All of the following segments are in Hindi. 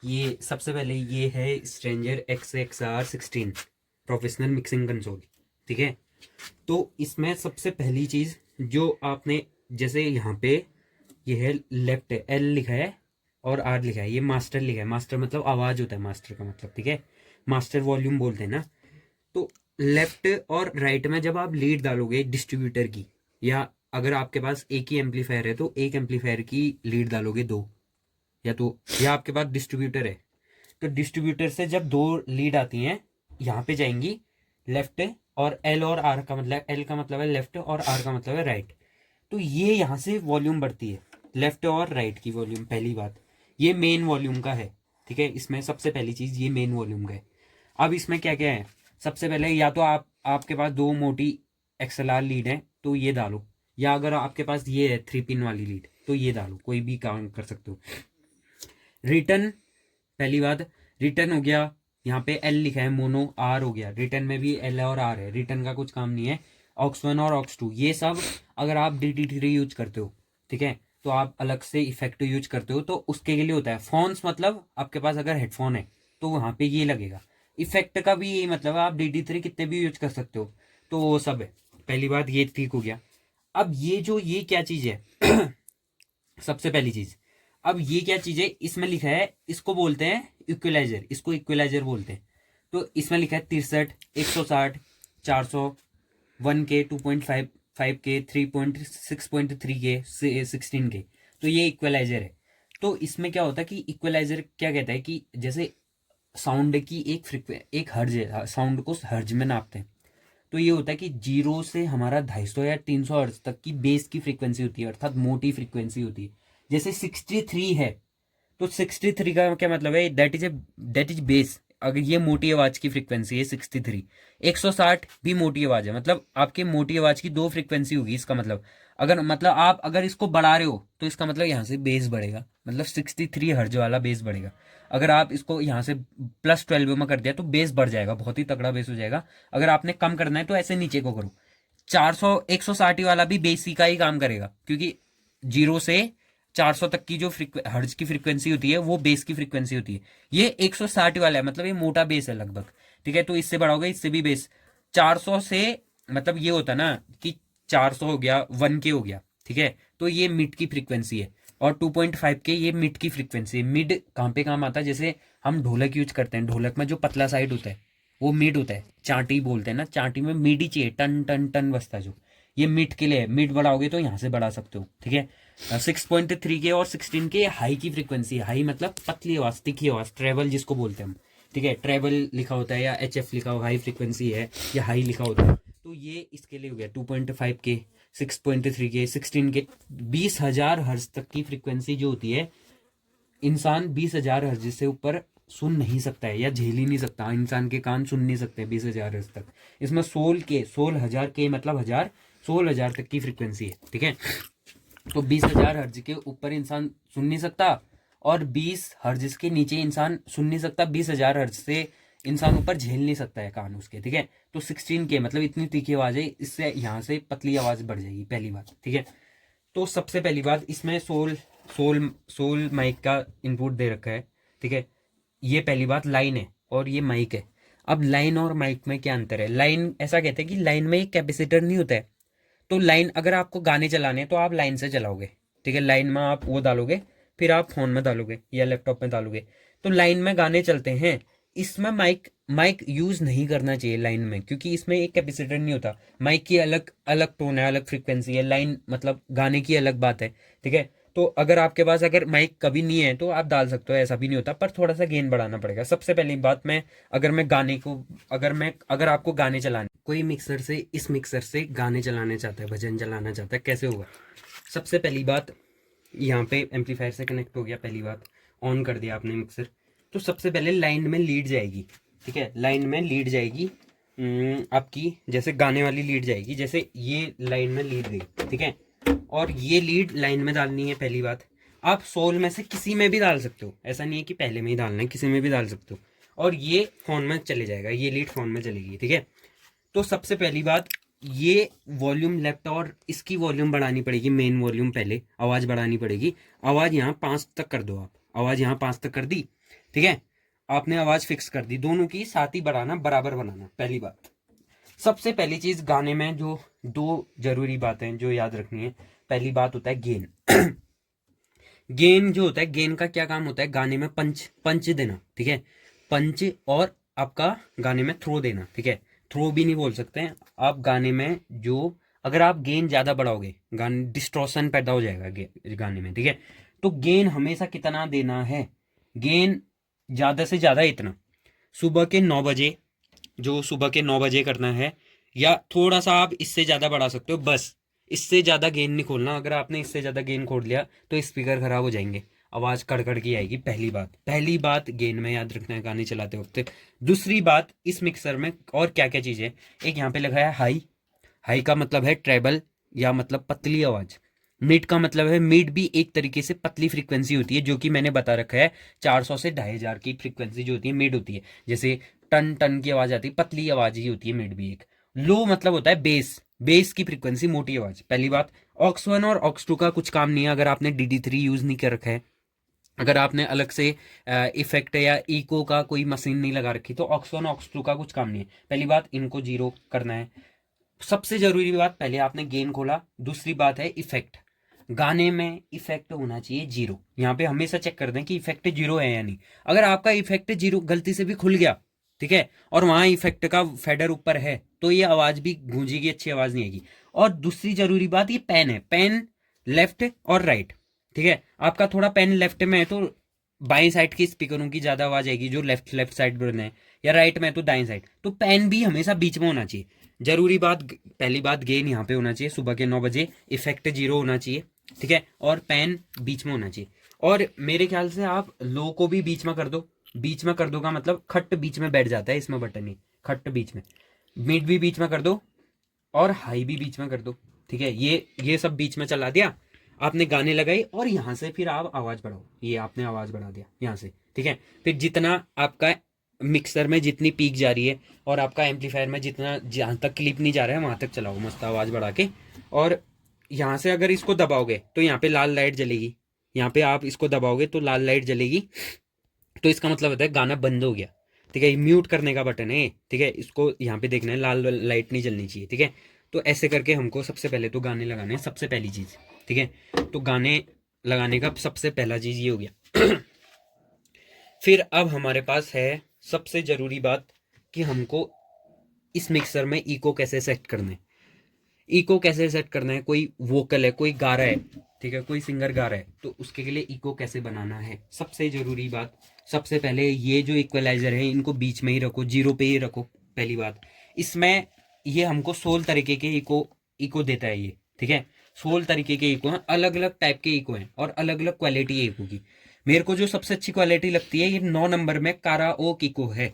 ये सबसे पहले ये है stranger XXR16 professional mixing console. ठीक है, तो इसमें सबसे पहली चीज़ जो आपने, जैसे यहाँ पे ये है लेफ्ट L लिखा है और R लिखा है, ये मास्टर लिखा है। मास्टर मतलब आवाज़ होता है, मास्टर का मतलब। ठीक है, मास्टर वॉल्यूम बोलते हैं ना। तो लेफ्ट और राइट में जब आप लीड डालोगे डिस्ट्रीब्यूटर की, या अगर आपके पास एक ही एम्पलीफायर है तो एक एम्पलीफायर की लीड डालोगे दो, या आपके पास डिस्ट्रीब्यूटर है तो डिस्ट्रीब्यूटर से जब दो लीड आती हैं यहाँ पे जाएंगी लेफ्ट, और एल और आर का मतलब, एल का मतलब है लेफ्ट और आर का मतलब है राइट। तो ये यहाँ से वॉल्यूम बढ़ती है, लेफ्ट और राइट की वॉल्यूम। पहली बात, ये मेन वॉल्यूम का है। ठीक है, इसमें सबसे पहली चीज़ ये मेन वॉल्यूम का है। अब इसमें क्या क्या है, सबसे पहले या तो आपके पास दो मोटी XLR लीड है तो ये डालो, या अगर आपके पास ये है 3 पिन वाली लीड तो ये डालो, कोई भी काम कर सकते हो। रिटर्न, पहली बात रिटर्न हो गया, यहाँ पे एल लिखा है मोनो, आर हो गया, रिटर्न में भी एल और आर है, रिटर्न का कुछ काम नहीं है। ऑक्स 1 और ऑक्स 2 ये सब अगर आप DT3 यूज करते हो, ठीक है, तो आप अलग से इफेक्ट यूज करते हो तो उसके लिए होता है। फोन्स मतलब आपके पास अगर हेडफोन है तो वहाँ पे ये लगेगा। इफेक्ट का भी यही मतलब है, आप DT3 कितने भी यूज कर सकते हो, तो वो सब है। पहली बात ये ठीक हो गया। अब ये क्या चीज़ है सबसे पहली चीज़, अब ये क्या चीज़ है, इसमें लिखा है, इसको बोलते हैं इक्वलाइजर, इसको इक्वलाइजर बोलते हैं। तो इसमें लिखा है 63, 160, 400, 1K, 2.5K, 3.6.3K, 16K। तो ये इक्वलाइजर है। तो इसमें क्या होता है कि इक्वलाइजर क्या कहता है कि जैसे साउंड की एक हर्ज है, साउंड को हर्ज में नापते हैं। तो ये होता है कि 0 से हमारा 250 या 300 हर्ट्ज तक की बेस की फ्रीक्वेंसी होती है, अर्थात मोटी फ्रीक्वेंसी होती है। जैसे 63 है तो 63 का क्या मतलब है, दैट इज बेस। अगर ये मोटी आवाज की फ्रीक्वेंसी है 63, 160 भी मोटी आवाज है, मतलब आपकी मोटी आवाज की दो फ्रीक्वेंसी होगी। इसका मतलब आप अगर इसको बढ़ा रहे हो तो इसका मतलब यहाँ से बेस बढ़ेगा, मतलब 63 हर्ज वाला बेस बढ़ेगा। अगर आप इसको यहाँ से +12 में कर दिया तो बेस बढ़ जाएगा, बहुत ही तगड़ा बेस हो जाएगा। अगर आपने कम करना है तो ऐसे नीचे को करो। 400 160 वाला भी बेस का ही काम करेगा, क्योंकि 0 से 400 तक की जो हर्ज की फ्रीक्वेंसी होती है वो बेस की फ्रीक्वेंसी होती है। ये 160 वाला है, मतलब ये मोटा बेस है लगभग। ठीक है, तो इससे बढ़ाओगे इससे भी बेस 400 से, मतलब ये होता ना कि 400 हो गया 1K हो गया। ठीक है, तो ये मिड की फ्रीक्वेंसी है, और 2.5K ये मिड की फ्रीक्वेंसी है। मिड कहाँ पे काम आता है, जैसे हम ढोलक यूज करते हैं, ढोलक में जो पतला साइड होता है वो मिड होता है, चांटी बोलते हैं ना, चांटी में मिड ही चाहिए, टन टन टन बजता है जो, ये मिड के लिए है। मिड बढ़ाओगे तो यहाँ से बढ़ा सकते हो। ठीक है, 6.3K और 16K हाई की फ्रीक्वेंसी है। हाई मतलब पतली आवाज, तीखी आवाज, ट्रेवल जिसको बोलते हैं हम। ठीक है, ट्रेवल लिखा होता है या HF लिखा हो, हाई फ्रीक्वेंसी है या हाई लिखा होता है। तो ये इसके लिए हो गया 2.5K, 6.3K, 16K। 20,000 हर्ज तक की फ्रीक्वेंसी जो होती है, इंसान 20,000 हर्ज से ऊपर सुन नहीं सकता है या झेल ही नहीं सकता, इंसान के कान सुन नहीं सकते 20,000 हर्ज तक। इसमें 16,000 के मतलब 1000, 16,000 तक की फ्रीक्वेंसी है। ठीक है, तो 20,000 हर्ज के ऊपर इंसान सुन नहीं सकता, और 20 हर्ज के नीचे इंसान सुन नहीं सकता। 20,000 हर्ज से इंसान ऊपर झेल नहीं सकता है कान उसके। ठीक है, तो 16K मतलब इतनी तीखी आवाज है, इससे यहाँ से पतली आवाज बढ़ जाएगी, पहली बात। ठीक है, तो सबसे पहली बात इसमें सोल माइक का इनपुट दे रखा है। ठीक है, ये पहली बात लाइन है और ये माइक है। अब लाइन और माइक में क्या अंतर है, लाइन ऐसा कहते हैं कि लाइन में एक कैपेसिटर नहीं होता है। तो लाइन अगर आपको गाने चलाने हैं तो आप लाइन से चलाओगे। ठीक है, लाइन में आप वो डालोगे, फिर आप फोन में डालोगे या लैपटॉप में डालोगे, तो लाइन में गाने चलते हैं। इसमें माइक माइक यूज नहीं करना चाहिए लाइन में, क्योंकि इसमें एक कैपेसिटर नहीं होता। माइक की अलग अलग टोन है, अलग फ्रीक्वेंसी है, लाइन मतलब गाने की अलग बात है। ठीक है, तो अगर आपके पास अगर माइक कभी नहीं है तो आप डाल सकते हो, ऐसा भी नहीं होता, पर थोड़ा सा गेन बढ़ाना पड़ेगा। सबसे पहली बात, अगर आपको गाने चलाने, कोई मिक्सर से इस मिक्सर से गाने चलाने चाहता है, भजन चलाना चाहता है, कैसे होगा। सबसे पहली बात, यहाँ पे एम्पलीफायर से कनेक्ट हो गया, पहली बात ऑन कर दिया आपने मिक्सर, तो सबसे पहले लाइन में लीड जाएगी। ठीक है, लाइन में लीड जाएगी आपकी, जैसे गाने वाली लीड जाएगी, जैसे ये लाइन में लीड गई। ठीक है, और ये लीड लाइन में डालनी है, पहली बात। आप सोल में से किसी में भी डाल सकते हो, ऐसा नहीं है कि पहले में ही डालना है, किसी में भी डाल सकते हो, और ये फोन में चले जाएगा, ये लीड फोन में चलेगी। ठीक है, तो सबसे पहली बात, ये वॉल्यूम लेफ्ट और इसकी वॉल्यूम बढ़ानी पड़ेगी, मेन वॉल्यूम पहले आवाज़ बढ़ानी पड़ेगी। आवाज़ यहाँ 5 तक कर दो आप, आवाज यहाँ 5 तक कर दी, ठीक है। आपने आवाज फिक्स कर दी, दोनों की साथ ही बढ़ाना, बराबर बनाना। पहली बात, सबसे पहली चीज गाने में जो दो जरूरी बातें जो याद रखनी है, पहली बात होता है गेन। गेन जो होता है, गेन का क्या काम होता है, गाने में पंच पंच देना, ठीक है। पंच, और आपका गाने में थ्रो देना, ठीक है। थ्रो भी नहीं बोल सकते हैं आप, गाने में जो अगर आप गेन ज्यादा बढ़ाओगे गाने डिस्टॉर्शन पैदा हो जाएगा गाने में, ठीक है। तो गेन हमेशा कितना देना है, गेन ज्यादा से ज्यादा इतना, सुबह के 9 बजे, जो सुबह के 9 बजे करना है, या थोड़ा सा आप इससे ज्यादा बढ़ा सकते हो, बस इससे ज्यादा गेन नहीं खोलना। अगर आपने इससे ज्यादा गेन खोल लिया तो स्पीकर खराब हो जाएंगे, आवाज कड़कड़ की आएगी। पहली बात गेन में याद रखना है गाने चलाते वक्त। दूसरी बात, इस मिक्सर में और क्या क्या चीजें, एक यहाँ पे लगा है हाई। हाई का मतलब है ट्रेबल, या मतलब पतली आवाज। मिड का मतलब है, मिड भी एक तरीके से पतली फ्रीक्वेंसी होती है, जो कि मैंने बता रखा है 400 से 2500 की फ्रीक्वेंसी जो होती है मिड होती है। जैसे टन टन की आवाज आती है, पतली आवाज ही होती है मिड भी एक। लो मतलब होता है बेस, बेस की फ्रीक्वेंसी, मोटी आवाज। पहली बात, ऑक्स 1 और ऑक्स 2 का कुछ काम नहीं है अगर आपने DD3 यूज नहीं कर रखा है। अगर आपने अलग से इफेक्ट या इको का कोई मशीन नहीं लगा रखी, तो ऑक्स 1 ऑक्स 2 का कुछ काम नहीं है। पहली बात, इनको 0 करना है। सबसे जरूरी बात, पहले आपने गेन खोला। दूसरी बात है इफेक्ट, गाने में इफेक्ट होना चाहिए 0। यहाँ पे हमेशा चेक कर दें कि इफेक्ट 0 है या नहीं। अगर आपका इफेक्ट 0 गलती से भी खुल गया, ठीक है, और वहां इफेक्ट का फेडर ऊपर है, तो ये आवाज भी गूंजेगी, अच्छी आवाज नहीं आएगी। और दूसरी जरूरी बात, ये पेन है, पेन लेफ्ट और राइट, ठीक है। आपका थोड़ा पेन लेफ्ट में है तो बाएं साइड के स्पीकरों की ज्यादा आवाज आएगी जो लेफ्ट लेफ्ट साइड में है, या राइट में तो दाएं साइड। तो पेन भी हमेशा बीच में होना चाहिए। जरूरी बात, पहली बात, गेन यहाँ पे होना चाहिए सुबह के 9 बजे, इफेक्ट 0 होना चाहिए, ठीक है, और पेन बीच में होना चाहिए। और मेरे ख्याल से आप लो को भी बीच में कर दो। बीच में कर दो का मतलब खट बीच में बैठ जाता है इसमें बटन ही, खट बीच में। मिड भी बीच में कर दो, और हाई भी बीच में कर दो, ठीक है। ये सब बीच में चला दिया आपने, गाने लगाई, और यहाँ से फिर आप आवाज बढ़ाओ। ये आपने आवाज बढ़ा दिया यहाँ से, ठीक है। फिर जितना आपका मिक्सर में जितनी पीक जा रही है, और आपका एम्पलीफायर में जितना जहां तक क्लिप नहीं जा रहा है वहां तक चलाओ मस्त आवाज बढ़ा के। और यहाँ से अगर इसको दबाओगे तो यहाँ पे लाल लाइट जलेगी, यहाँ पे आप इसको दबाओगे तो लाल लाइट जलेगी, तो इसका मतलब होता है गाना बंद हो गया, ठीक है। म्यूट करने का बटन है, ठीक है। इसको यहाँ पे देखना है, लाल लाइट नहीं जलनी चाहिए, ठीक है। तो ऐसे करके हमको सबसे पहले तो गाने लगाने हैं, सबसे पहली चीज, ठीक है। तो गाने लगाने का सबसे पहला चीज ये हो गया। फिर अब हमारे पास है सबसे जरूरी बात कि हमको इस मिक्सर में इको कैसे सेट करना है। इको कैसे सेट करना है, कोई वोकल है, कोई गा रहा है, ठीक है, कोई सिंगर गा रहा है, तो उसके लिए इको कैसे बनाना है। सबसे जरूरी बात, सबसे पहले ये जो इक्वलाइजर है इनको बीच में ही रखो, 0 पे ही रखो। पहली बात, इसमें ये हमको 16 तरीके के इको इको देता है ये, ठीक है। 16 तरीके के इको हैं, अलग अलग टाइप के इको हैं, और अलग अलग क्वालिटी है इको की। मेरे को जो सबसे अच्छी क्वालिटी लगती है, ये 9 नंबर में काराओक इको है।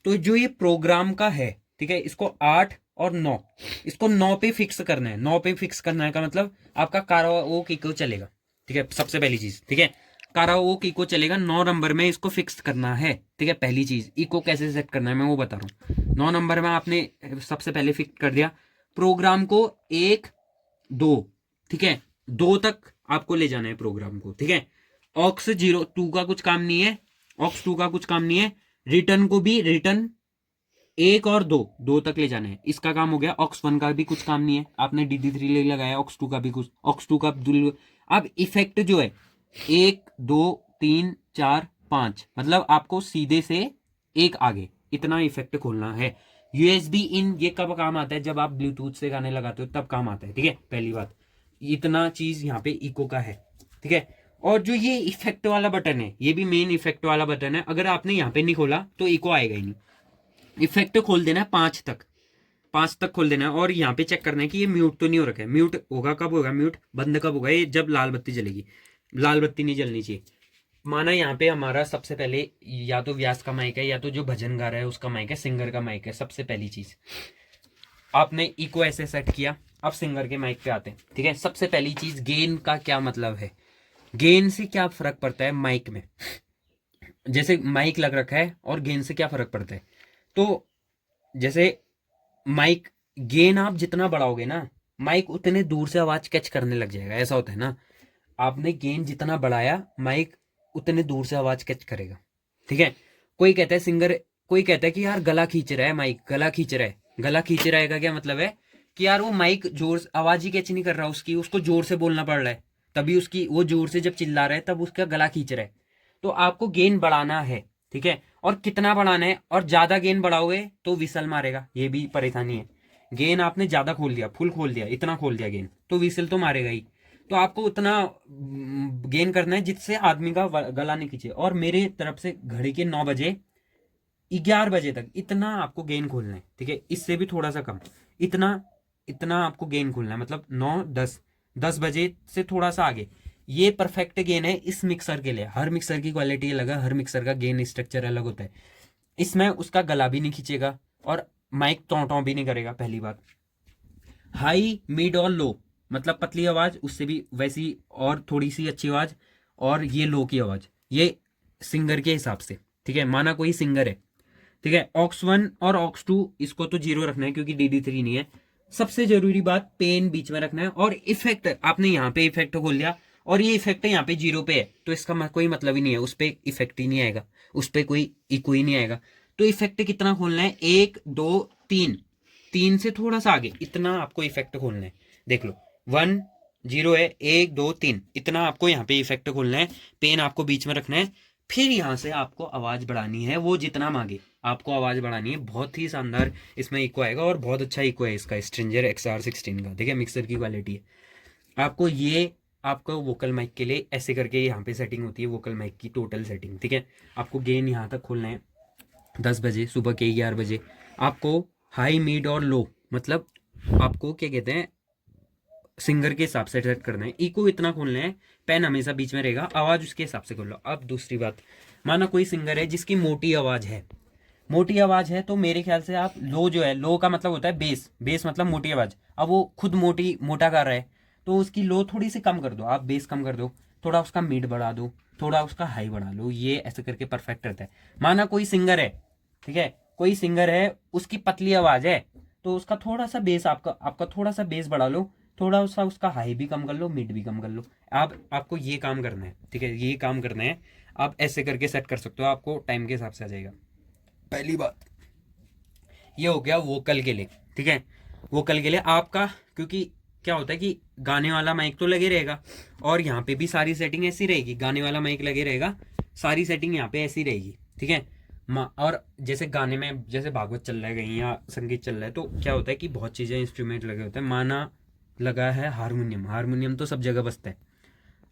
तो जो ये प्रोग्राम का है, ठीक है, इसको 8 और 9, इसको 9 पे फिक्स करना है। 9 पे फिक्स करना है का मतलब आपका काराओके इको चलेगा, ठीक है। सबसे पहली चीज, ठीक है, काराओके इको चलेगा, 9 नंबर में इसको फिक्स करना है, ठीक है। पहली चीज, इको कैसे सेट करना है मैं वो बता रहा हूँ। 9 नंबर में आपने सबसे पहले फिक्स कर दिया, प्रोग्राम को 1 2, ठीक है, 2 तक आपको ले जाना है प्रोग्राम को, ठीक है। ऑक्स 2 का कुछ काम नहीं है, ऑक्स 2 का कुछ काम नहीं है। रिटर्न को भी, रिटर्न 1 और 2 तक ले जाना है, इसका काम हो गया। ऑक्स 1 का भी कुछ काम नहीं है, आपने DD3 ले लगाया, ऑक्स 2 का भी कुछ, ऑक्स 2 का अब इफेक्ट जो है 1 2 3 4 5, मतलब आपको सीधे से एक आगे इतना इफेक्ट खोलना है। USB इन ये कब काम आता है, जब आप ब्लूटूथ से गाने लगाते हो तब काम आता है, ठीक है। पहली बात, इतना चीज यहाँ पे इको का है, ठीक है। और जो ये इफेक्ट वाला बटन है, ये भी मेन इफेक्ट वाला बटन है, अगर आपने यहाँ पे नहीं खोला तो इको आएगा ही नहीं। इफेक्ट खोल देना है 5 तक, 5 तक खोल देना है, और यहाँ पे चेक करना है कि ये म्यूट तो नहीं हो रखा है। म्यूट होगा कब होगा, म्यूट बंद कब होगा, ये जब लाल बत्ती जलेगी। लाल बत्ती नहीं जलनी चाहिए। माना यहाँ पे हमारा सबसे पहले या तो व्यास का माइक है, या तो जो भजन गा रहा है उसका माइक है, सिंगर का माइक है। सबसे पहली चीज आपने इको ऐसे सेट किया, अब सिंगर के माइक पे आते हैं, ठीक है। सबसे पहली चीज, गेन का क्या मतलब है, गेन से क्या फर्क पड़ता है माइक में। जैसे माइक लग रखा है और गेन से क्या फर्क पड़ता है, तो जैसे माइक गेन आप जितना बढ़ाओगे ना, माइक उतने दूर से आवाज कैच करने लग जाएगा, ऐसा होता है ना। आपने गेन जितना बढ़ाया, माइक उतने दूर से आवाज कैच करेगा, ठीक है। कोई कहता है सिंगर, कोई कहता है कि यार गला खींच रहा है माइक, गला खींच रहा है। गला खींच रहा है का क्या मतलब है कि यार वो माइक जोर, आवाज ही कैच नहीं कर रहा उसकी, उसको जोर से बोलना पड़ रहा है, तभी उसकी वो जोर से जब चिल्ला रहा है तब उसका गला खींच रहा है। तो आपको गेन बढ़ाना है, ठीक है। और कितना बढ़ाना है, और ज्यादा गेन बढ़ाओगे तो विसल मारेगा, ये भी परेशानी है। गेन आपने ज्यादा खोल दिया, फुल खोल दिया, इतना खोल दिया गेन, तो विसल तो मारेगा ही। तो आपको उतना गेन करना है जिससे आदमी का गला नहीं खींचे। और मेरे तरफ से घड़ी के 9 बजे 11 बजे तक इतना आपको गेन खोलना है, ठीक है। इससे भी थोड़ा सा कम, इतना इतना आपको गेन खोलना है, मतलब 9 10 बजे से थोड़ा सा आगे। ये परफेक्ट गेन है इस मिक्सर के लिए। हर मिक्सर की क्वालिटी अलग है, हर मिक्सर का गेन स्ट्रक्चर अलग होता है। इसमें उसका गला भी नहीं खींचेगा और माइक टॉ भी नहीं करेगा, पहली बात। हाई मिड और लो, मतलब पतली आवाज, उससे भी वैसी और थोड़ी सी अच्छी आवाज, और ये लो की आवाज, ये सिंगर के हिसाब से, ठीक है। माना कोई सिंगर है, ठीक है, ऑक्स 1 और ऑक्स 2 इसको तो 0 रखना है क्योंकि DD3 नहीं है। सबसे जरूरी बात, पेन बीच में रखना है। और इफेक्ट आपने यहाँ पे इफेक्ट खोल लिया और ये इफेक्ट यहाँ पे 0 पे है, तो इसका कोई मतलब ही नहीं है, उस पर इफेक्ट ही नहीं आएगा, उस पर कोई इको ही नहीं आएगा। तो इफेक्ट कितना खोलना है, 1 2 3, 3 से थोड़ा सा आगे, इतना आपको इफेक्ट खोलना है। देख लो 1 0 है, 1 2 3, इतना आपको यहाँ पे इफेक्ट खोलना है। पेन आपको बीच में रखना है। फिर यहाँ से आपको आवाज बढ़ानी है, वो जितना मांगे आपको आवाज बढ़ानी है। बहुत ही शानदार इसमें इको आएगा और बहुत अच्छा इको है इसका स्ट्रेंजर XR16 का, ठीक है। मिक्सर की क्वालिटी है। आपको ये, आपको वोकल माइक के लिए ऐसे करके यहाँ पे सेटिंग होती है, वोकल माइक की टोटल सेटिंग, ठीक है। आपको गेन यहाँ तक खोलना है 10 बजे, सुबह के 11 बजे। आपको हाई मिड और लो, मतलब आपको क्या कहते हैं, सिंगर के हिसाब से सेट करना है। इको इतना खोलना है, पेन हमेशा बीच में रहेगा, आवाज उसके हिसाब से खोल लो। अब दूसरी बात, माना कोई सिंगर है जिसकी मोटी आवाज है, मोटी आवाज है, तो मेरे ख्याल से आप लो जो है, लो का मतलब होता है बेस, बेस मतलब मोटी आवाज। अब वो खुद मोटा कर रहा है, तो उसकी लो थोड़ी सी कम कर दो, आप बेस कम कर दो, थोड़ा उसका मिड बढ़ा दो, थोड़ा उसका हाई बढ़ा लो, ये ऐसे करके परफेक्ट रहता है। माना कोई सिंगर है, ठीक है, कोई सिंगर है उसकी पतली आवाज है, तो उसका थोड़ा सा बेस, आपका आपका थोड़ा सा बेस बढ़ा लो, थोड़ा सा उसका हाई भी कम कर लो, मिड भी कम कर लो। आप आपको ये काम करना है, ठीक है, ये काम करना है। आप ऐसे करके सेट कर सकते हो, आपको टाइम के हिसाब से आ जाएगा। पहली बात ये हो गया वोकल के लिए, ठीक है। वोकल के लिए आपका, क्योंकि क्या होता है कि गाने वाला माइक तो लगे रहेगा और यहाँ पे भी सारी सेटिंग ऐसी रहेगी, गाने वाला माइक लगे रहेगा, सारी सेटिंग यहाँ पे ऐसी रहेगी, ठीक है। और जैसे गाने में, जैसे भागवत चल रहा है कहीं या संगीत चल रहा है, तो क्या होता है कि बहुत चीज़ें इंस्ट्रूमेंट लगे होते हैं। माना लगा है हारमोनियम, हारमोनियम तो सब जगह बजता है।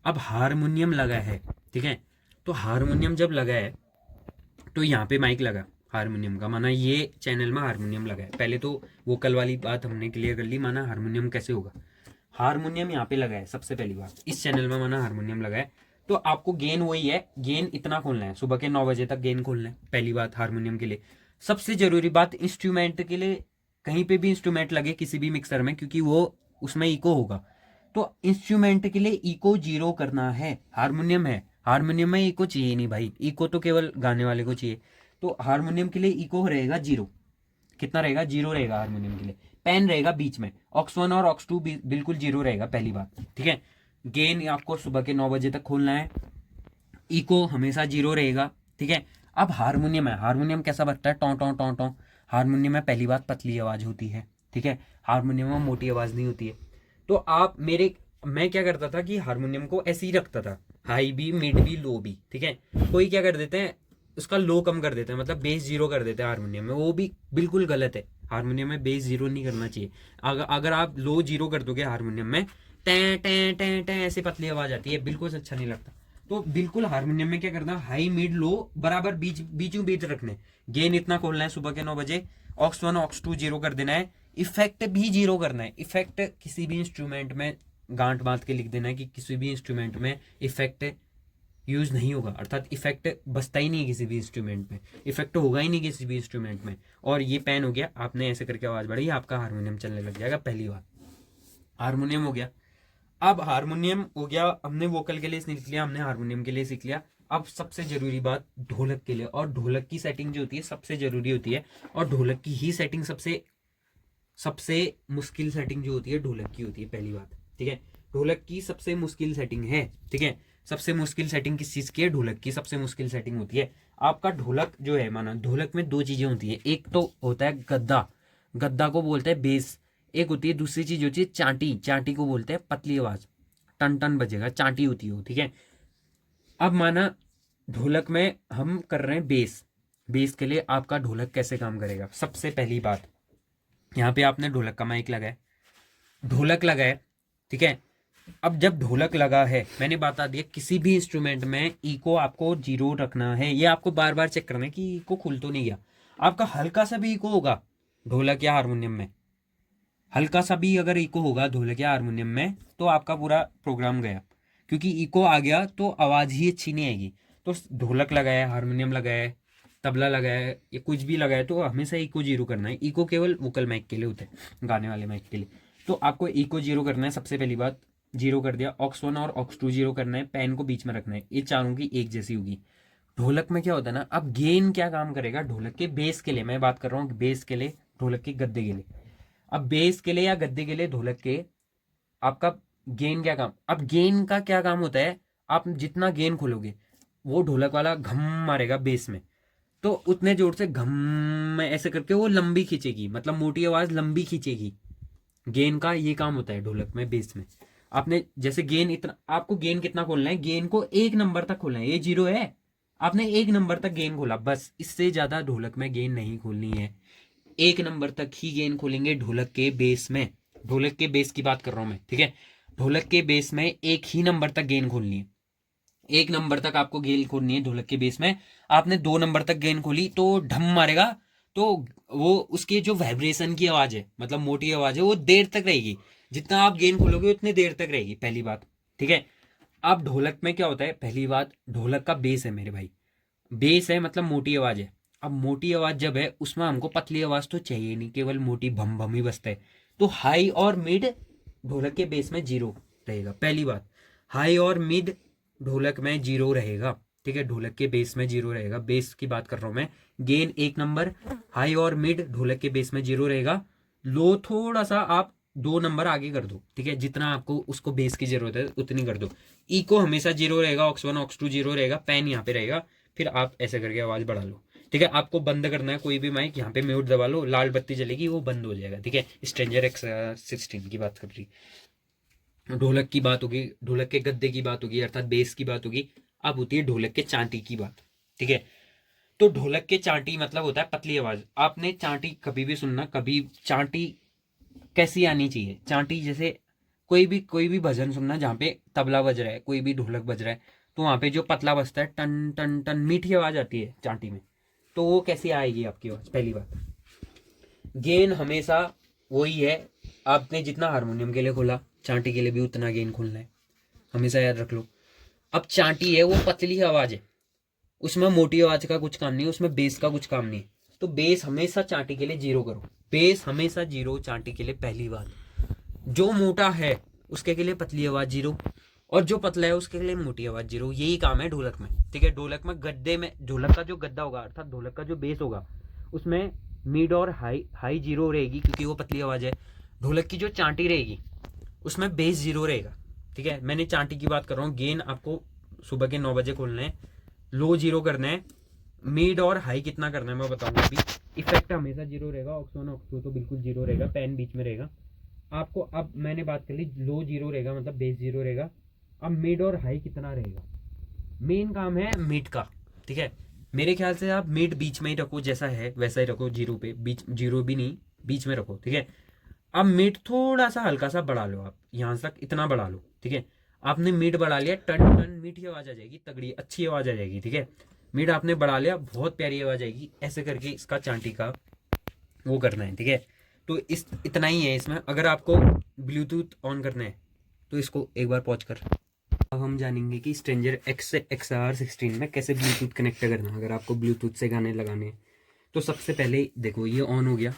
अब हारमोनियम लगा है, ठीक है, तो हारमोनियम जब लगा है तो यहाँ पे माइक लगा हारमोनियम का, माना ये चैनल में हारमोनियम लगा है। पहले तो वोकल वाली बात हमने क्लियर कर ली, माना हारमोनियम कैसे होगा। हारमोनियम यहाँ पे लगा है, सबसे पहली बात, इस चैनल में माना हारमोनियम लगा है, तो आपको गेन वही है, गेन इतना खोलना है, सुबह के 9 बजे तक गेन खोलना है, पहली बात हारमोनियम के लिए। सबसे जरूरी बात, इंस्ट्रूमेंट के लिए कहीं पे भी इंस्ट्रूमेंट लगे किसी भी मिक्सर में, क्योंकि वो उसमें इको होगा, तो इंस्ट्रूमेंट के लिए इको 0 करना है। हारमोनियम है, हारमोनियम में इको चाहिए नहीं भाई, इको तो केवल गाने वाले को चाहिए, तो हारमोनियम के लिए इको रहेगा 0। कितना रहेगा, 0 रहेगा हारमोनियम के लिए। पेन रहेगा बीच में, ऑक्स 1 और ऑक्स 2 बिल्कुल 0 रहेगा, पहली बात, ठीक है। गेन आपको सुबह के 9 बजे तक खोलना है, इको हमेशा 0 रहेगा, ठीक है। अब हारमोनियम है, हारमोनियम कैसा बजता है, टों टों टों टों। हारमोनियम में पहली बात पतली आवाज होती है, ठीक है, हारमोनियम में मोटी आवाज नहीं होती है। तो आप मेरे, मैं क्या करता था कि हारमोनियम को ऐसे ही रखता था, हाई भी, मिड भी, लो भी, ठीक है। कोई क्या कर देते हैं, उसका लो कम कर देते हैं, मतलब बेस 0 कर देते हैं हारमोनियम में, वो भी बिल्कुल गलत है। हारमोनियम में बेस 0 नहीं करना चाहिए। अगर आप लो 0 कर दोगे हारमोनियम में, टें टें टें टें ऐसे पतली आवाज आती है, बिल्कुल अच्छा नहीं लगता। तो बिल्कुल हारमोनियम में क्या करना, हाई मिड लो बराबर बीचों बीच रखने। गेन इतना खोलना है सुबह के 9 बजे, ऑक्स 1 ऑक्स 2 0 कर देना है, इफेक्ट भी 0 करना है। इफेक्ट किसी भी इंस्ट्रूमेंट में गांठ बांध के लिख देना है कि किसी भी इंस्ट्रूमेंट में इफेक्ट यूज नहीं होगा, अर्थात इफेक्ट बसता ही नहीं किसी भी इंस्ट्रूमेंट में, इफेक्ट होगा ही नहीं किसी भी इंस्ट्रूमेंट में। और ये पेन हो गया, आपने ऐसे करके आवाज बढ़ाई, आपका हारमोनियम चलने लग जाएगा, पहली बात हारमोनियम हो गया। अब हारमोनियम हो गया, हमने वोकल के लिए सीख लिया, हमने हारमोनियम के लिए सीख लिया। अब सबसे जरूरी बात ढोलक के लिए, और ढोलक की सेटिंग जो होती है सबसे जरूरी होती है, और ढोलक की ही सेटिंग सबसे सबसे मुश्किल सेटिंग जो होती है ढोलक की होती है, पहली बात, ठीक है। ढोलक की सबसे मुश्किल सेटिंग है, ठीक है। सबसे मुश्किल सेटिंग किस चीज़ की है? ढोलक की सबसे मुश्किल सेटिंग होती है आपका ढोलक जो है, माना ढोलक में दो चीज़ें होती हैं, एक तो होता है गद्दा, गद्दा को बोलते हैं बेस, एक होती है दूसरी चीज़ होती है चांटी, चांटी को बोलते हैं पतली आवाज़, टन टन बजेगा, चांटी होती है वो, ठीक है। अब माना ढोलक में हम कर रहे हैं बेस, बेस के लिए आपका ढोलक कैसे काम करेगा? सबसे पहली बात, यहाँ पे आपने ढोलक का माइक लगाया, ढोलक लगाए, ठीक है। अब जब ढोलक लगा है, मैंने बता दिया किसी भी इंस्ट्रूमेंट में इको आपको जीरो रखना है, ये आपको बार बार चेक करना है कि इको खुल तो नहीं गया। आपका हल्का सा भी इको होगा ढोलक या हारमोनियम में, हल्का सा भी अगर इको होगा ढोलक या हारमोनियम में, तो आपका पूरा प्रोग्राम गया, क्योंकि इको आ गया तो आवाज़ ही अच्छी नहीं आएगी। तो ढोलक लगाया, हारमोनियम लगाया, तबला लगाया या कुछ भी लगाया, तो हमेशा इको जीरो करना है। इको केवल वोकल माइक के लिए होते हैं, गाने वाले माइक के लिए। तो आपको इको जीरो करना है, सबसे पहली बात जीरो कर दिया। ऑक्स 1 और ऑक्स 2 जीरो करना है, पेन को बीच में रखना है, ये चारों की एक जैसी होगी। ढोलक में क्या होता है ना, अब गेन क्या काम करेगा ढोलक के बेस के लिए, मैं बात कर रहा हूँ बेस के लिए, ढोलक के गद्दे के लिए। अब बेस के लिए या गद्दे के लिए ढोलक के आपका गेन क्या काम, अब गेन का क्या काम होता है, आप जितना गेन खोलोगे वो ढोलक वाला घम मारेगा बेस में, तो उतने जोर से घम में ऐसे करके वो लंबी खींचेगी, मतलब मोटी आवाज लंबी खींचेगी। गेन का ये काम होता है ढोलक में, बेस में। आपने जैसे गेन इतना, आपको गेन कितना खोलना है, गेन को एक नंबर तक खोलना है, ये जीरो है, आपने एक नंबर तक गेन खोला बस, इससे ज्यादा ढोलक में गेन नहीं खोलनी है। एक नंबर तक ही गेन खोलेंगे ढोलक के बेस में, ढोलक के बेस की बात कर रहा हूं मैं, ठीक है। ढोलक के बेस में एक ही नंबर तक गेन खोलनी है, एक नंबर तक आपको गेन खोलनी है ढोलक के बेस में। आपने 2 नंबर तक गेन खोली तो ढम मारेगा, तो वो उसके जो वाइब्रेशन की आवाज है, मतलब मोटी आवाज है, वो देर तक रहेगी, जितना आप गेन खोलोगे उतनी देर तक रहेगी, पहली बात, ठीक है। अब ढोलक में क्या होता है, पहली बात ढोलक का बेस है मेरे भाई, बेस है मतलब मोटी आवाज है। अब मोटी आवाज जब है उसमें हमको पतली आवाज तो चाहिए नहीं, केवल मोटी भम भम ही बजता है। तो हाई और मिड ढोलक के बेस में जीरो रहेगा, पहली बात, हाई और मिड ढोलक में जीरो रहेगा, ठीक है। ढोलक के बेस में जीरो रहेगा, बेस की बात कर रहा हूं मैं। गेन 1 नंबर, हाई और मिड ढोलक के बेस में जीरो रहेगा। लो थोड़ा सा आप 2 नंबर आगे कर दो, ठीक है, जितना आपको उसको बेस की जरूरत है उतनी कर दो। इको हमेशा जीरो रहेगा, ऑक्स 1 ऑक्स 2 जीरो रहेगा, पेन यहाँ पे रहेगा, फिर आप ऐसे करके आवाज बढ़ा लो, ठीक है। आपको बंद करना है कोई भी माइक, यहाँ पे म्यूट दबा लो, लाल बत्ती जलेगी, वो बंद हो जाएगा, ठीक है। स्ट्रेंजर X16 की बात कर रही, ढोलक की बात होगी, ढोलक के गद्दे की बात होगी, अर्थात बेस की बात होगी। अब होती है ढोलक के चांटी की बात, ठीक है। तो ढोलक के चांटी मतलब होता है पतली आवाज। आपने चांटी कभी भी सुनना, कभी चांटी कैसी आनी चाहिए, चांटी जैसे कोई भी भजन सुनना जहाँ पे तबला बज रहा है, कोई भी ढोलक बज रहा है, तो वहां पे जो पतला बजता है टन टन टन, मीठी आवाज आती है चांटी में, तो वो कैसी आएगी आपकी आवाज? पहली बात, गेन हमेशा वही है, आपने जितना हारमोनियम के लिए खोला चांटी के लिए भी उतना गेन खोलना है, हमेशा याद रख लो। अब चांटी है वो पतली आवाज है, उसमें मोटी आवाज का कुछ काम नहीं है, उसमें बेस का कुछ काम नहीं है, तो बेस हमेशा चांटी के लिए जीरो करो, बेस हमेशा जीरो चांटी के लिए, पहली बात। जो मोटा है उसके के लिए पतली आवाज जीरो, और जो पतला है उसके लिए मोटी आवाज जीरो, यही काम है ढोलक में, ठीक है। ढोलक में गद्दे में, ढोलक का जो गद्दा होगा अर्थात ढोलक का जो बेस होगा, उसमें मिड और हाई, हाई जीरो रहेगी क्योंकि वो पतली आवाज है। ढोलक की जो चांटी रहेगी उसमें बेस जीरो रहेगा, ठीक है। मैंने चांटी की बात कर रहा हूँ। गेन आपको सुबह के 9 बजे खोलना है, लो जीरो करना है, मिड और हाई कितना करना है मैं बताऊंगा अभी। इफेक्ट हमेशा जीरो रहेगा, ऑक्स 1 ऑक्स 2 तो बिल्कुल जीरो रहेगा, पेन बीच में रहेगा आपको। अब मैंने बात कर ली, लो जीरो रहेगा मतलब बेस जीरो रहेगा। अब मिड और हाई कितना रहेगा, मेन काम है मिड का, ठीक है। मेरे ख्याल से आप मिड बीच में ही रखो, जैसा है वैसा ही रखो, जीरो पे, बीच जीरो भी नहीं, बीच में रखो, ठीक है। अब मिड थोड़ा सा हल्का सा बढ़ा लो, आप यहां तक इतना बढ़ा लो, ठीक है। आपने मिड बढ़ा लिया, टन टन मीठी आवाज आ जाएगी, तगड़ी अच्छी आवाज आ जाएगी, ठीक है। मिड आपने बढ़ा लिया, बहुत प्यारी आवाज आएगी, ऐसे करके इसका चांटी का वो करना है, ठीक है। तो इस इतना ही है इसमें। अगर आपको ब्लूटूथ ऑन करना है तो इसको एक बार पॉज कर। अब हम जानेंगे कि स्ट्रेंजर XR16 में कैसे ब्लूटूथ कनेक्ट करना है, अगर आपको ब्लूटूथ से गाने लगाने हैं। तो सबसे पहले देखो ये ऑन हो गया।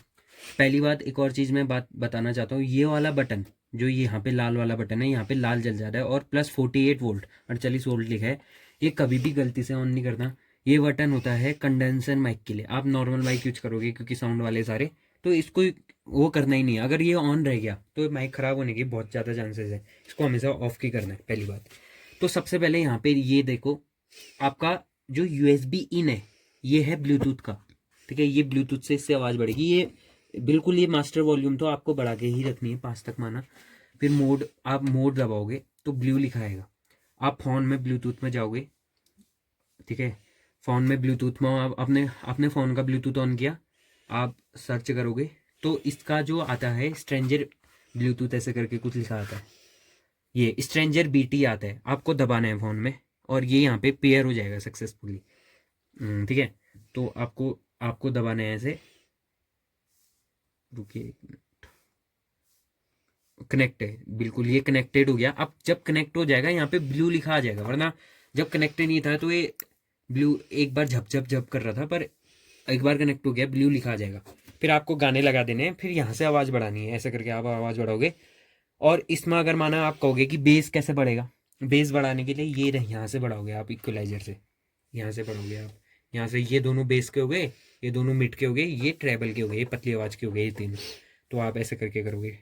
पहली बात, एक और चीज़ मैं बात बताना चाहता हूँ, ये वाला बटन जो ये यहाँ पे लाल वाला बटन है, यहाँ पे लाल जल जा रहा है और प्लस 48 वोल्ट 48 वोल्ट लिखा है, ये कभी भी गलती से ऑन नहीं करना। ये बटन होता है कंडेंसर माइक के लिए, आप नॉर्मल माइक यूज करोगे क्योंकि साउंड वाले सारे, तो इसको वो करना ही नहीं है। अगर ये ऑन रह गया तो माइक खराब होने की बहुत ज़्यादा चांसेस है, इसको हमेशा ऑफ की करना है, पहली बात। तो सबसे पहले यहाँ पे ये देखो, आपका जो USB इन है ये है ब्लूटूथ का, ठीक है। ये ब्लूटूथ से इससे आवाज़ बढ़ेगी। ये बिल्कुल ये मास्टर वॉल्यूम तो आपको बढ़ा के ही रखनी है 5 तक माना। फिर मोड, आप मोड दबाओगे तो ब्लू लिखा आएगा। आप फ़ोन में ब्लूटूथ में जाओगे, ठीक है। फ़ोन में ब्लूटूथ में आप अपने अपने फ़ोन का ब्लूटूथ ऑन किया, आप सर्च करोगे तो इसका जो आता है स्ट्रेंजर ब्लूटूथ ऐसे करके कुछ लिखा आता है, ये स्ट्रेंजर BT आता है। आपको दबाना है फ़ोन में और ये यहाँ पे पेयर हो जाएगा सक्सेसफुली, ठीक है। तो आपको आपको दबाना है ऐसे, रुकिए, कनेक्ट है, बिल्कुल ये कनेक्टेड हो गया। अब जब कनेक्ट हो जाएगा यहाँ पे ब्लू लिखा आ जाएगा, वरना जब कनेक्टेड नहीं था तो ये ब्लू एक बार झप झप झप कर रहा था, पर एक बार कनेक्ट हो गया ब्लू लिखा आ जाएगा। फिर आपको गाने लगा देने हैं, फिर यहाँ से आवाज़ बढ़ानी है, ऐसे करके आप आवाज़ बढ़ाओगे। और इसमें अगर माना आप कहोगे कि बेस कैसे बढ़ेगा, बेस बढ़ाने के लिए ये यहाँ से बढ़ाओगे आप, इक्वलाइजर से यहाँ से बढ़ाओगे आप, यहाँ से ये दोनों बेस के हो गए, ये दोनों मिड के हो गए, ये ट्रेबल के हो गए, ये पतली आवाज़ के हो गए, ये तीनों। तो आप ऐसे करके करोगे,